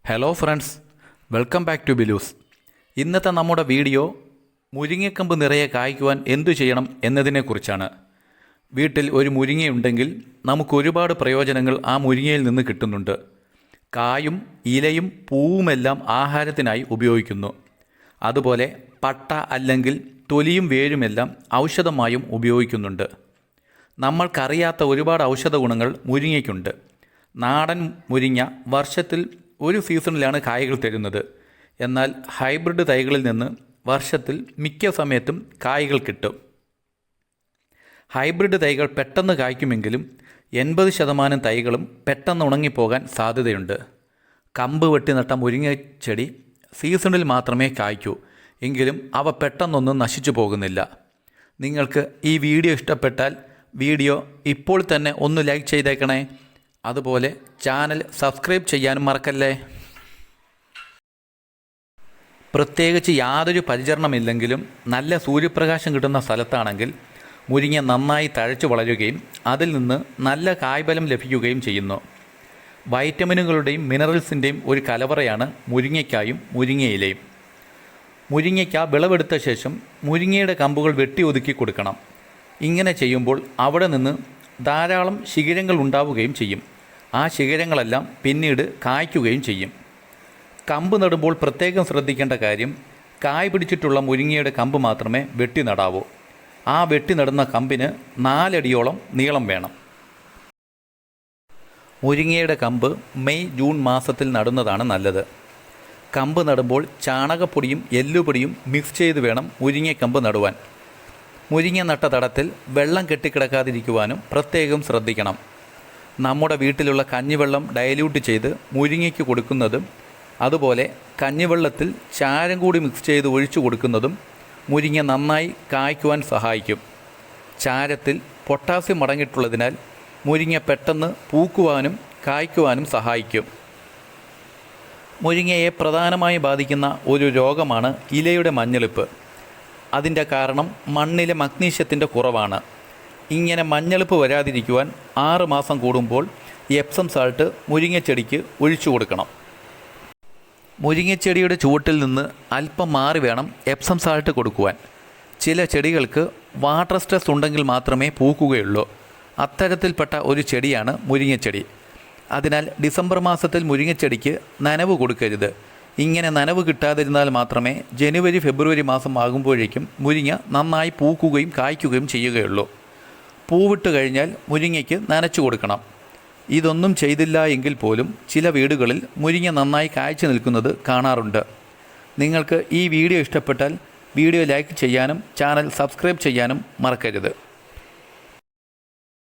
Hello friends, welcome back to ബിലൂസ്. ഇന്നത്തെ നമ്മുടെ വീഡിയോ മുരിങ്ങക്കമ്പ് നിറയെ കായ്ക്കുവാൻ എന്തു ചെയ്യണം എന്നതിനെക്കുറിച്ചാണ്. വീട്ടിൽ ഒരു മുരിങ്ങയുണ്ടെങ്കിൽ നമുക്ക് ഒരുപാട് പ്രയോജനങ്ങൾ ആ മുരിങ്ങയിൽ നിന്ന് കിട്ടുന്നുണ്ട്. കായും ഇലയും പൂവുമെല്ലാം ആഹാരത്തിനായി ഉപയോഗിക്കുന്നു. അതുപോലെ പട്ട അല്ലെങ്കിൽ തൊലിയും വേരുമെല്ലാം ഔഷധമായും ഉപയോഗിക്കുന്നുണ്ട്. നമ്മൾക്കറിയാത്ത ഒരുപാട് ഔഷധ ഗുണങ്ങൾ മുരിങ്ങയ്ക്കുണ്ട്. നാടൻ മുരിങ്ങ വർഷത്തിൽ ഒരു സീസണിലാണ് കായ്കൾ തരുന്നത്. എന്നാൽ ഹൈബ്രിഡ് തൈകളിൽ നിന്ന് വർഷത്തിൽ മിക്ക സമയത്തും കായ്കൾ കിട്ടും. ഹൈബ്രിഡ് തൈകൾ പെട്ടെന്ന് കായ്ക്കുമെങ്കിലും 80% തൈകളും പെട്ടെന്ന് ഉണങ്ങിപ്പോകാൻ സാധ്യതയുണ്ട്. കമ്പ് വെട്ടി നട്ട മുരിങ്ങച്ചെടി സീസണിൽ മാത്രമേ കായ്ക്കൂ, എങ്കിലും അവ പെട്ടെന്നൊന്നും നശിച്ചു പോകുന്നില്ല. നിങ്ങൾക്ക് ഈ വീഡിയോ ഇഷ്ടപ്പെട്ടാൽ വീഡിയോ ഇപ്പോൾ തന്നെ ഒന്ന് ലൈക്ക് ചെയ്തേക്കണേ. അതുപോലെ ചാനൽ സബ്സ്ക്രൈബ് ചെയ്യാനും മറക്കല്ലേ. പ്രത്യേകിച്ച് യാതൊരു പരിചരണമില്ലെങ്കിലും നല്ല സൂര്യപ്രകാശം കിട്ടുന്ന സ്ഥലത്താണെങ്കിൽ മുരിങ്ങ നന്നായി തഴച്ചു വളരുകയും അതിൽ നിന്ന് നല്ല കായ്ഫലം ലഭിക്കുകയും ചെയ്യുന്നു. വൈറ്റമിനുകളുടെയും മിനറൽസിൻ്റെയും ഒരു കലവറയാണ് മുരിങ്ങയ്ക്കായും മുരിങ്ങയിലയും. മുരിങ്ങയ്ക്ക വിളവെടുത്ത ശേഷം മുരിങ്ങയുടെ കമ്പുകൾ വെട്ടി ഒതുക്കി കൊടുക്കണം. ഇങ്ങനെ ചെയ്യുമ്പോൾ അവിടെ നിന്ന് ധാരാളം ശിഖരങ്ങൾ ഉണ്ടാവുകയും ചെയ്യും. ആ ശിഖരങ്ങളെല്ലാം പിന്നീട് കായ്ക്കുകയും ചെയ്യും. കമ്പ് നടുമ്പോൾ പ്രത്യേകം ശ്രദ്ധിക്കേണ്ട കാര്യം, കായ് പിടിച്ചിട്ടുള്ള മുരിങ്ങയുടെ കമ്പ് മാത്രമേ വെട്ടി നടാവൂ. ആ വെട്ടി നടുന്ന കമ്പിന് 4 അടിയോളം നീളം വേണം. മുരിങ്ങയുടെ കമ്പ് മെയ് ജൂൺ മാസത്തിൽ നടുന്നതാണ് നല്ലത്. കമ്പ് നടുമ്പോൾ ചാണകപ്പൊടിയും എല്ലുപൊടിയും മിക്സ് ചെയ്ത് വേണം മുരിങ്ങക്കമ്പ് നടുവാൻ. മുരിങ്ങ നട്ട തടത്തിൽ വെള്ളം കെട്ടിക്കിടക്കാതിരിക്കുവാനും പ്രത്യേകം ശ്രദ്ധിക്കണം. നമ്മുടെ വീട്ടിലുള്ള കഞ്ഞിവെള്ളം ഡയല്യൂട്ട് ചെയ്ത് മുരിങ്ങയ്ക്ക് കൊടുക്കുന്നതും അതുപോലെ കഞ്ഞിവെള്ളത്തിൽ ചാരം കൂടി മിക്സ് ചെയ്ത് ഒഴിച്ചു കൊടുക്കുന്നതും മുരിങ്ങ നന്നായി കായ്ക്കുവാൻ സഹായിക്കും. ചാരത്തിൽ പൊട്ടാസ്യം അടങ്ങിയിട്ടുള്ളതിനാൽ മുരിങ്ങ പെട്ടെന്ന് പൂക്കുവാനും കായ്ക്കുവാനും സഹായിക്കും. മുരിങ്ങയെ പ്രധാനമായി ബാധിക്കുന്ന ഒരു രോഗമാണ് ഇലയുടെ മഞ്ഞളിപ്പ്. അതിൻ്റെ കാരണം മണ്ണിലെ മഗ്നീഷ്യത്തിൻ്റെ കുറവാണ്. ഇങ്ങനെ മഞ്ഞളിപ്പ് വരാതിരിക്കുവാൻ 6 മാസം കൂടുമ്പോൾ എപ്സം സാൾട്ട് മുരിങ്ങച്ചെടിക്ക് ഒഴിച്ചു കൊടുക്കണം. മുരിങ്ങച്ചെടിയുടെ ചുവട്ടിൽ നിന്ന് അല്പം മാറി വേണം എപ്സം സാൾട്ട് കൊടുക്കുവാൻ. ചില ചെടികൾക്ക് വാട്ടർ സ്ട്രെസ് ഉണ്ടെങ്കിൽ മാത്രമേ പൂക്കുകയുള്ളൂ. അത്തരത്തിൽപ്പെട്ട ഒരു ചെടിയാണ് മുരിങ്ങച്ചെടി. അതിനാൽ ഡിസംബർ മാസത്തിൽ മുരിങ്ങച്ചെടിക്ക് നനവ് കൊടുക്കരുത്. ഇങ്ങനെ നനവ് കിട്ടാതിരുന്നാൽ മാത്രമേ ജനുവരി ഫെബ്രുവരി മാസം ആകുമ്പോഴേക്കും മുരിങ്ങ നന്നായി പൂക്കുകയും കായ്ക്കുകയും ചെയ്യുകയുള്ളൂ. പൂവിട്ട് കഴിഞ്ഞാൽ മുരിങ്ങയ്ക്ക് നനച്ചു കൊടുക്കണം. ഇതൊന്നും ചെയ്തില്ല എങ്കിൽ പോലും ചില വീടുകളിൽ മുരിങ്ങ നന്നായി കായ്ച്ചു നിൽക്കുന്നത് കാണാറുണ്ട്. നിങ്ങൾക്ക് ഈ വീഡിയോ ഇഷ്ടപ്പെട്ടാൽ വീഡിയോ ലൈക്ക് ചെയ്യാനും ചാനൽ സബ്സ്ക്രൈബ് ചെയ്യാനും മറക്കരുത്.